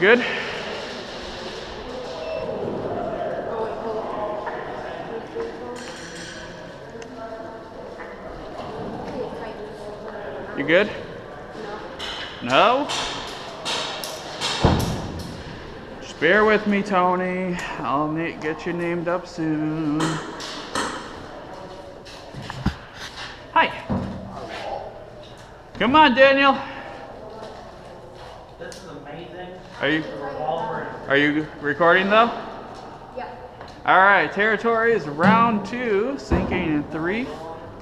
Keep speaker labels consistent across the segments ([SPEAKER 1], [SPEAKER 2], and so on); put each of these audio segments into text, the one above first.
[SPEAKER 1] Good? You good? No? Just bear with me, Tony. I'll get you named up soon. Hi. Come on, Daniel.
[SPEAKER 2] This is amazing.
[SPEAKER 1] Are you recording though?
[SPEAKER 3] Yeah.
[SPEAKER 1] All right, territory is round 2, sinking in 3,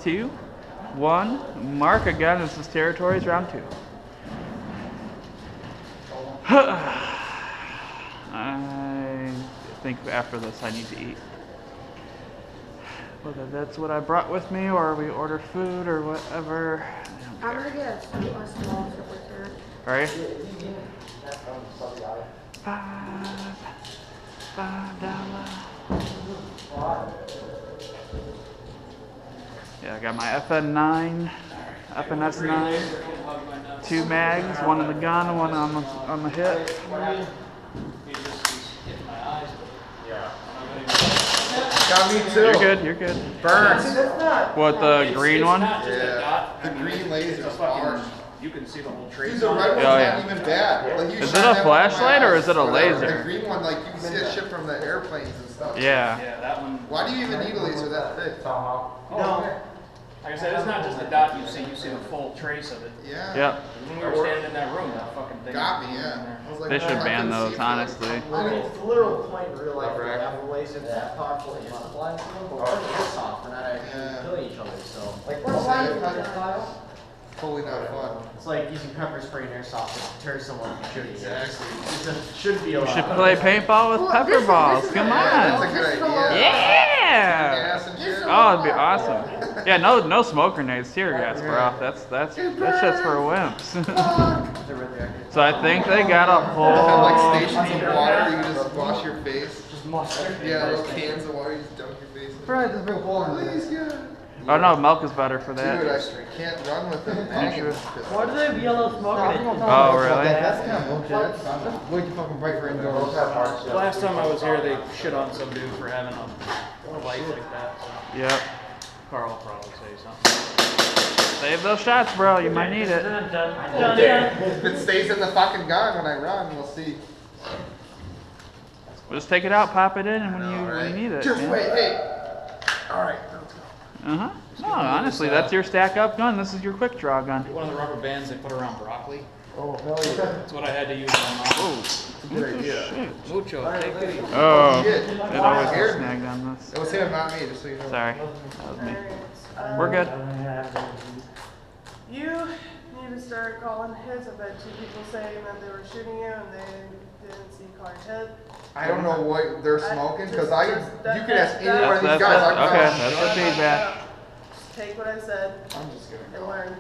[SPEAKER 1] 2, 1. Mark again. This is territories round 2. I think after this I need to eat. Whether that's what I brought with me or we order food or whatever.
[SPEAKER 3] I'm gonna get a small super here.
[SPEAKER 1] Alright? $5. Yeah, I got my FN9, FNS9, 2 mags, one in the gun, one on the hip.
[SPEAKER 4] Got me too.
[SPEAKER 1] You're good.
[SPEAKER 4] Burns.
[SPEAKER 1] What, the green one?
[SPEAKER 4] Yeah. The green laser is harsh.
[SPEAKER 2] You can see the whole trace.
[SPEAKER 4] Dude, the red one's not even bad. Like,
[SPEAKER 1] is it a flashlight or is it a laser?
[SPEAKER 4] The green one, like, you can see it shit from the airplanes and stuff.
[SPEAKER 1] Yeah.
[SPEAKER 2] Yeah, that one.
[SPEAKER 4] Why do you even need a laser that thick?
[SPEAKER 2] No. Like I said, it's not just the dot you see the full trace of it.
[SPEAKER 4] Yeah.
[SPEAKER 1] Yep.
[SPEAKER 2] When we were standing in that room, that fucking thing
[SPEAKER 4] Got me, yeah. I was like,
[SPEAKER 1] They should
[SPEAKER 4] I
[SPEAKER 1] ban
[SPEAKER 4] couldn't see
[SPEAKER 1] those,
[SPEAKER 4] it for
[SPEAKER 1] honestly.
[SPEAKER 4] like,
[SPEAKER 5] I mean, it's the literal point in real life where
[SPEAKER 4] Right.
[SPEAKER 5] you have a laser that powerful and it's blind to them, but we're airsoft, we're not actually killing each other, so. Like, we're blind to the style.
[SPEAKER 4] Totally not fun.
[SPEAKER 5] It's like using pepper spray and airsoft to deter someone from shooting you.
[SPEAKER 4] Exactly.
[SPEAKER 5] It shouldn't be allowed.
[SPEAKER 1] You should play paintball with pepper balls. Come
[SPEAKER 4] That's a
[SPEAKER 1] on.
[SPEAKER 4] good idea.
[SPEAKER 1] Yeah.
[SPEAKER 4] Gas and shit.
[SPEAKER 1] Oh, it'd be awesome. Yeah, no smoke grenades, tear gas, bro. That shit's for wimps. So I think they got a
[SPEAKER 4] Have
[SPEAKER 1] whole.
[SPEAKER 4] like stations of water, you just wash your face.
[SPEAKER 5] Just mustard.
[SPEAKER 4] Yeah, little cans of water, you just dunk your face in.
[SPEAKER 5] Probably just big hole in
[SPEAKER 4] Please,
[SPEAKER 5] there.
[SPEAKER 4] God.
[SPEAKER 1] Oh no, milk is better for that.
[SPEAKER 4] Dude, I can't run with them.
[SPEAKER 5] Why do they have yellow smoke in it?
[SPEAKER 1] Oh, really?
[SPEAKER 5] That's kind of bullshit. That's way too fucking bright for indoors.
[SPEAKER 2] Last time I was here, they shit on some dude for having a light like that. So
[SPEAKER 1] Yep.
[SPEAKER 2] Carl will probably say something.
[SPEAKER 1] Save those shots, bro. You might need it.
[SPEAKER 4] If it stays in the fucking gun when I run, we'll see.
[SPEAKER 1] Just take it out, pop it in, and when you need it.
[SPEAKER 4] Just
[SPEAKER 1] man.
[SPEAKER 4] wait, hey. Alright, let's go.
[SPEAKER 1] Uh-huh. No, honestly, that's your stack up gun. This is your quick draw gun.
[SPEAKER 2] One of the rubber bands they put around broccoli.
[SPEAKER 5] Oh, hell yeah.
[SPEAKER 2] That's what I had to use on my.
[SPEAKER 1] Oh,
[SPEAKER 4] Good idea.
[SPEAKER 2] Mucho. Take it easy.
[SPEAKER 1] oh,
[SPEAKER 4] Shit.
[SPEAKER 1] it always gets snagged on this.
[SPEAKER 4] It was him, not me, just so you know.
[SPEAKER 1] Sorry, that was me. We're good.
[SPEAKER 6] You need to start calling hits. I've had 2 people saying that they were shooting you and they didn't see you call your head.
[SPEAKER 4] I don't know what they're smoking, because you could ask any one of these
[SPEAKER 1] That's
[SPEAKER 4] guys.
[SPEAKER 1] okay, that's the feedback.
[SPEAKER 6] Just take what I said
[SPEAKER 4] I'm just gonna
[SPEAKER 6] and
[SPEAKER 4] go.
[SPEAKER 6] learn.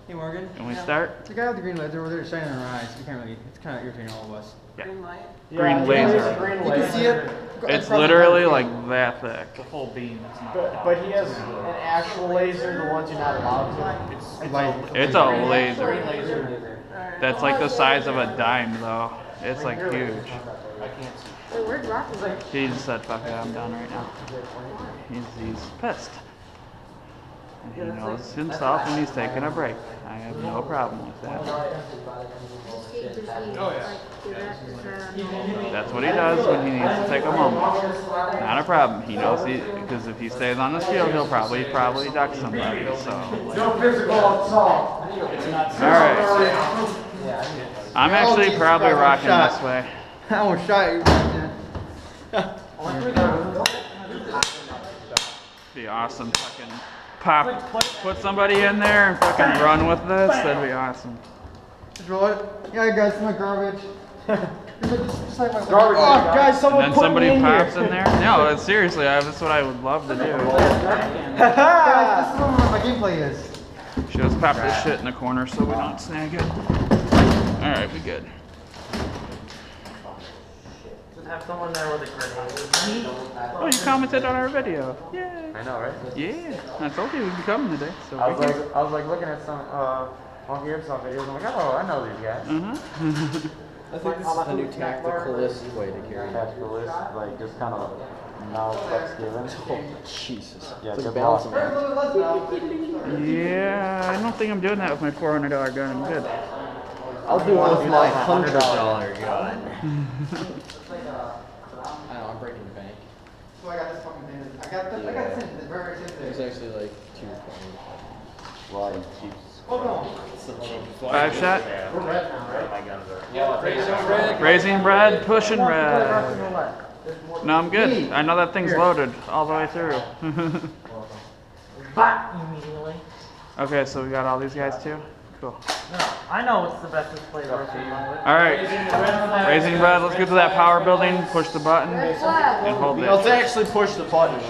[SPEAKER 5] Hey Morgan.
[SPEAKER 1] Can we start?
[SPEAKER 5] The guy with the green laser over there shining in our eyes. We can't really, it's kind of irritating all of us.
[SPEAKER 1] Yeah.
[SPEAKER 6] Green light.
[SPEAKER 1] Green laser.
[SPEAKER 5] You can see it.
[SPEAKER 1] It's literally like that thick.
[SPEAKER 2] The full beam. It's not.
[SPEAKER 5] But he has an actual laser, the ones you're not allowed to.
[SPEAKER 1] It's a laser.
[SPEAKER 2] Green laser.
[SPEAKER 6] Alright.
[SPEAKER 1] That's like the size of a dime, though. It's like huge.
[SPEAKER 2] I can't see.
[SPEAKER 6] Wait, where'd Rocky go?
[SPEAKER 1] He just said, "Fuck it, I'm done right now." He's pissed. And he knows himself when he's taking a break. I have no problem with that. That's what he does when he needs to take a moment. Not a problem. He knows because if he stays on this field, he'll probably duck somebody. So.
[SPEAKER 5] No physical assault.
[SPEAKER 1] All right. I'm actually probably rocking this way.
[SPEAKER 5] I almost shot you.
[SPEAKER 1] Be awesome. Fucking put somebody in there and fucking run with this. That'd be awesome.
[SPEAKER 5] Just roll it. Yeah, guys, it's my garbage. Just like my garbage. Oh, guys,
[SPEAKER 1] And
[SPEAKER 5] someone
[SPEAKER 1] then
[SPEAKER 5] put
[SPEAKER 1] somebody
[SPEAKER 5] me in
[SPEAKER 1] pops
[SPEAKER 5] here.
[SPEAKER 1] in there. No, seriously, that's what I would love to do.
[SPEAKER 5] Guys, this is what my gameplay is.
[SPEAKER 1] Should just pop this shit in the corner so we don't snag it. All right, we good.
[SPEAKER 2] Have someone there with a grenade.
[SPEAKER 1] Oh, you commented on our video. Yeah.
[SPEAKER 7] I know, right?
[SPEAKER 1] Yeah. I told you we'd be coming today. So
[SPEAKER 7] I was like looking at some
[SPEAKER 5] all the airsoft videos. I'm like, oh, I know these guys.
[SPEAKER 2] I think this is the new tacticalist way to carry it.
[SPEAKER 5] Tacticalist, like just kind of now flex given.
[SPEAKER 2] Oh, Jesus.
[SPEAKER 5] Yeah,
[SPEAKER 2] It's like
[SPEAKER 5] good
[SPEAKER 2] balancing
[SPEAKER 5] luck.
[SPEAKER 2] act.
[SPEAKER 1] Yeah, I don't think I'm doing that with my $400 gun. I'm good.
[SPEAKER 2] I'll do it with my $100 gun. I know, I'm breaking the bank.
[SPEAKER 4] So I got this fucking thing. I got the very same thing.
[SPEAKER 2] It's actually like $220.
[SPEAKER 5] Well, cheap.
[SPEAKER 2] It's the cheapest.
[SPEAKER 1] 5-shot.
[SPEAKER 4] We're red now, right?
[SPEAKER 5] My guns are.
[SPEAKER 2] Yeah, red.
[SPEAKER 1] Raising red, pushing red. No, I'm good. I know that thing's loaded all the way through.
[SPEAKER 7] But immediately.
[SPEAKER 1] Okay, so we got all these guys too? Cool.
[SPEAKER 7] No, I know what's the best display version.
[SPEAKER 1] Alright. Raising red, let's get to that power building, push the button, and hold
[SPEAKER 2] Let's
[SPEAKER 1] it.
[SPEAKER 2] actually push the button.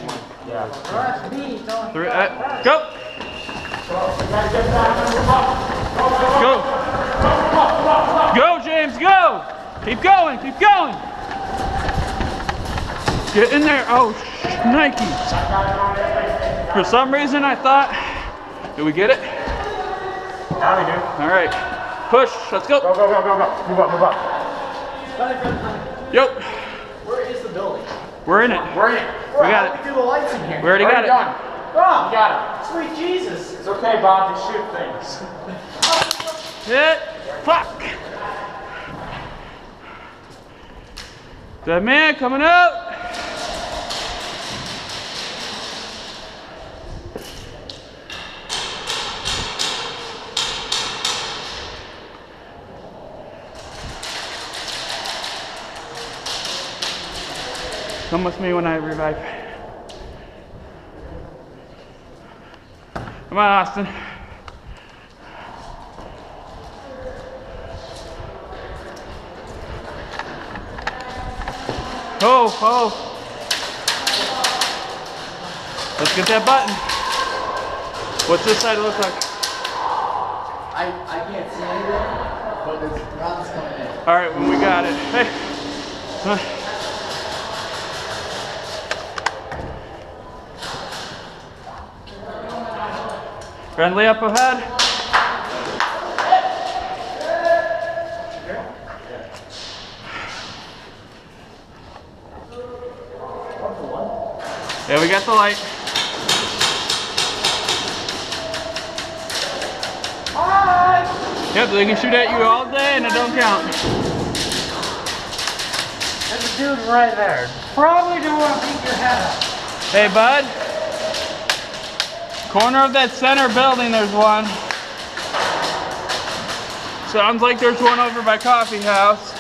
[SPEAKER 5] Yeah.
[SPEAKER 1] Three, go! Go! Go, James, go! Keep going, keep going! Get in there. Oh, Nike. For some reason I thought, did we get it?
[SPEAKER 5] Now we do.
[SPEAKER 1] All right, push, let's go.
[SPEAKER 5] Go, go, go, go, go. Move up, move up.
[SPEAKER 1] Yep,
[SPEAKER 5] Where is the building?
[SPEAKER 1] we're in it.
[SPEAKER 5] We're in it.
[SPEAKER 1] We got it.
[SPEAKER 5] We do the lights in here.
[SPEAKER 1] We already got it.
[SPEAKER 5] Done.
[SPEAKER 7] Oh,
[SPEAKER 5] We got it.
[SPEAKER 7] sweet Jesus.
[SPEAKER 5] It's okay, Bob, to shoot things.
[SPEAKER 1] Hit, fuck. That man coming out. Come with me when I revive. Come on, Austin. Oh, oh. Let's get that button. What's this side look like?
[SPEAKER 5] I can't see anything, but there's rounds coming in.
[SPEAKER 1] All right, when we got it. Hey. Friendly up ahead. Yeah, we got the light. Yep, they can shoot at you all day and it don't count.
[SPEAKER 7] There's a dude right there. Probably don't want to beat your head up.
[SPEAKER 1] Hey, bud. Corner of that center building, there's one. Sounds like there's one over by Coffee House.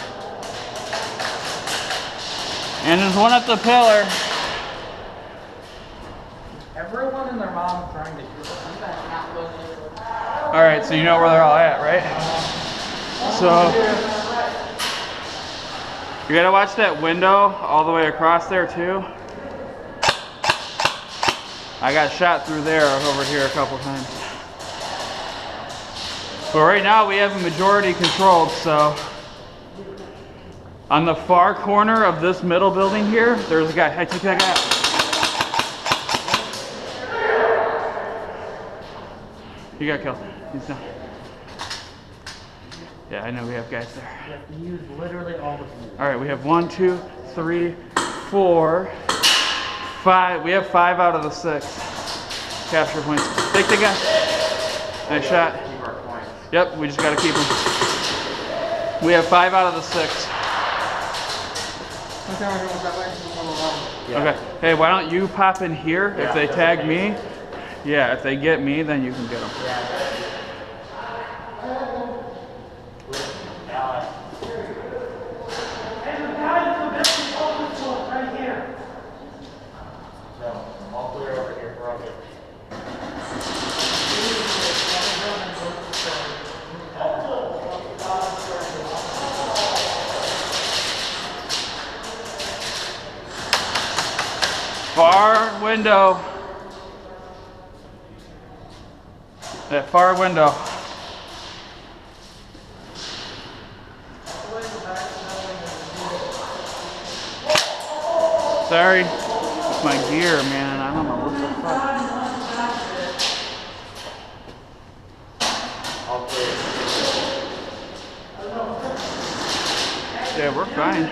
[SPEAKER 1] And there's one at the pillar.
[SPEAKER 7] Everyone and their mom trying to shoot us.
[SPEAKER 1] Alright, so you know where they're all at, right? So, you gotta watch that window all the way across there too. I got shot through there over here a couple times. But right now we have a majority controlled, so on the far corner of this middle building here, there's a guy. Hey, take that guy out. He got killed. He's done. Yeah, I know we have guys there.
[SPEAKER 7] You have to use literally all the food.
[SPEAKER 1] All right, we have 1, 2, 3, 4, 5. We have 5 out of the 6 capture points. Take the guy. Nice shot.
[SPEAKER 5] Keep our points.
[SPEAKER 1] Yep, we just got to keep him. We have 5 out of the 6. Okay. Hey, why don't you pop in here if they tag me? Yeah, if they get me, then you can get them.
[SPEAKER 7] Right here.
[SPEAKER 5] No, all clear over here. We're all good.
[SPEAKER 1] Far window. That far window. Sorry. It's my gear, man. I don't know what the fuck.
[SPEAKER 5] All clear.
[SPEAKER 1] Yeah, we're fine.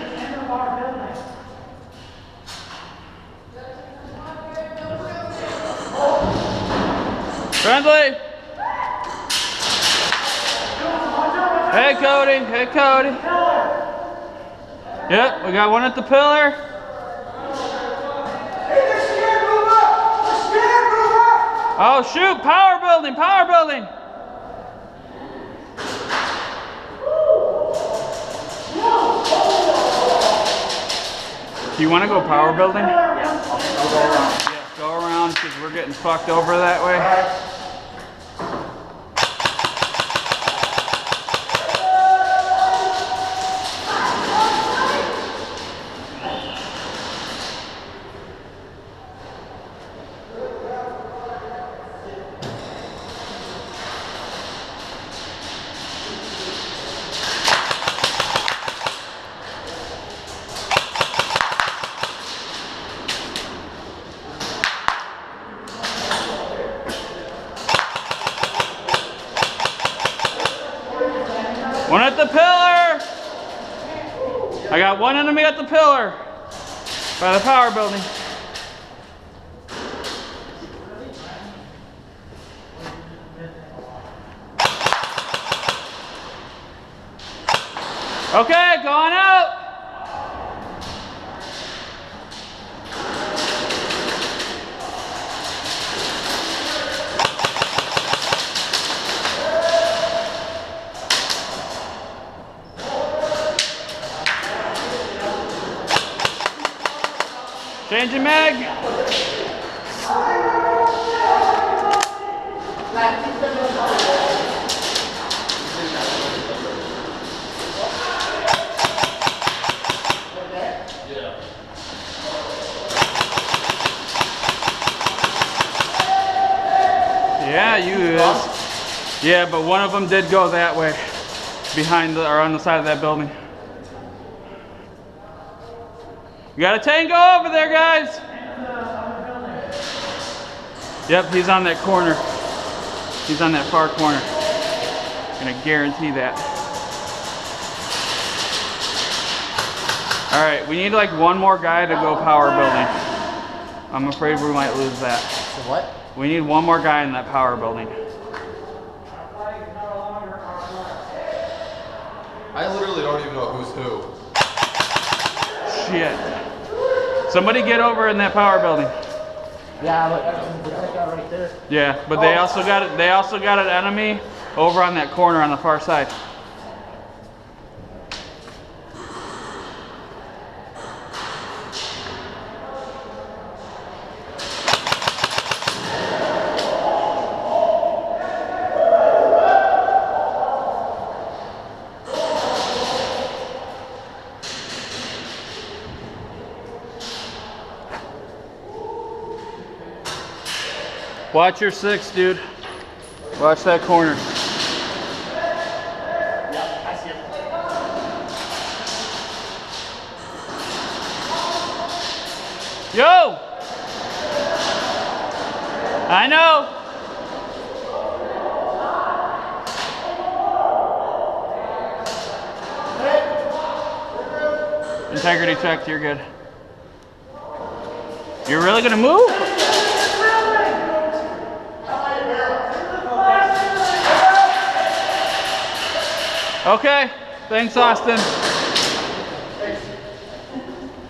[SPEAKER 1] Friendly! Hey Cody, hey Cody. Yep, we got one at the pillar. Oh shoot, power building, power building. Do you want to go power building?
[SPEAKER 5] Yeah, I'll go around.
[SPEAKER 1] Yeah, go around because we're getting fucked over that way. One at the pillar! I got one enemy at the pillar by the power building. Okay, going out! Changing mag. Yeah, you is. Yeah, but one of them did go that way, behind or on the side of that building. You got a tango over there, guys. Yep, he's on that corner. He's on that far corner. I'm gonna guarantee that. All right, we need like one more guy to go power building. I'm afraid we might lose that.
[SPEAKER 5] So what?
[SPEAKER 1] We need one more guy in that power building.
[SPEAKER 4] I literally don't even know who's who.
[SPEAKER 1] Shit. Somebody get over in that power building.
[SPEAKER 5] Yeah, but that guy right there.
[SPEAKER 1] Yeah, but they also got it. They also got an enemy over on that corner on the far side. Watch your six, dude. Watch that corner.
[SPEAKER 5] Yeah, I see him.
[SPEAKER 1] Yo! I know. Integrity checked, you're good. You're really gonna move? Okay, thanks, Austin.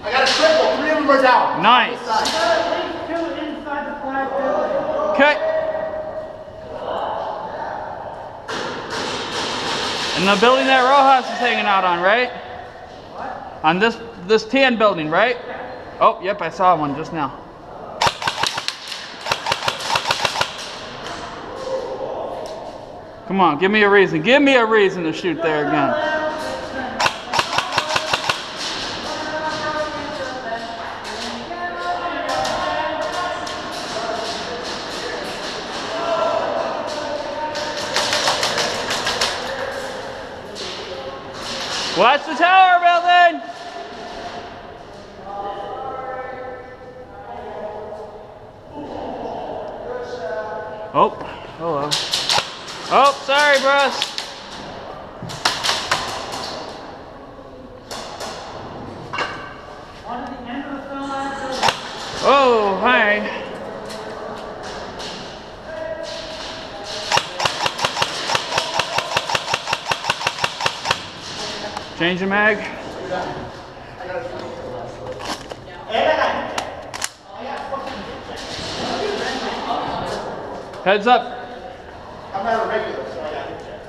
[SPEAKER 4] I got a triple. 3 of them are down.
[SPEAKER 1] Nice. Okay. And the building that Rojas is hanging out on, right? What? On this tan building, right? Oh, yep, I saw one just now. Come on, give me a reason. Give me a reason to shoot there again. Watch the tower building! Oh, hello. Oh, sorry, bros. Change the mag. Heads up.
[SPEAKER 4] I'm not a regular, so I got hit check.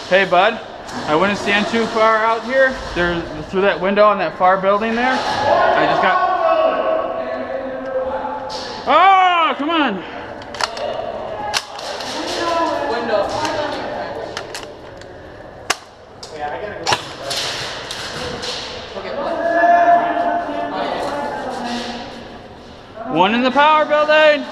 [SPEAKER 1] Hey bud, I wouldn't stand too far out here. There's through that window on that far building there. I just got. Oh, come on.
[SPEAKER 4] Yeah, I gotta go.
[SPEAKER 1] One in the power building.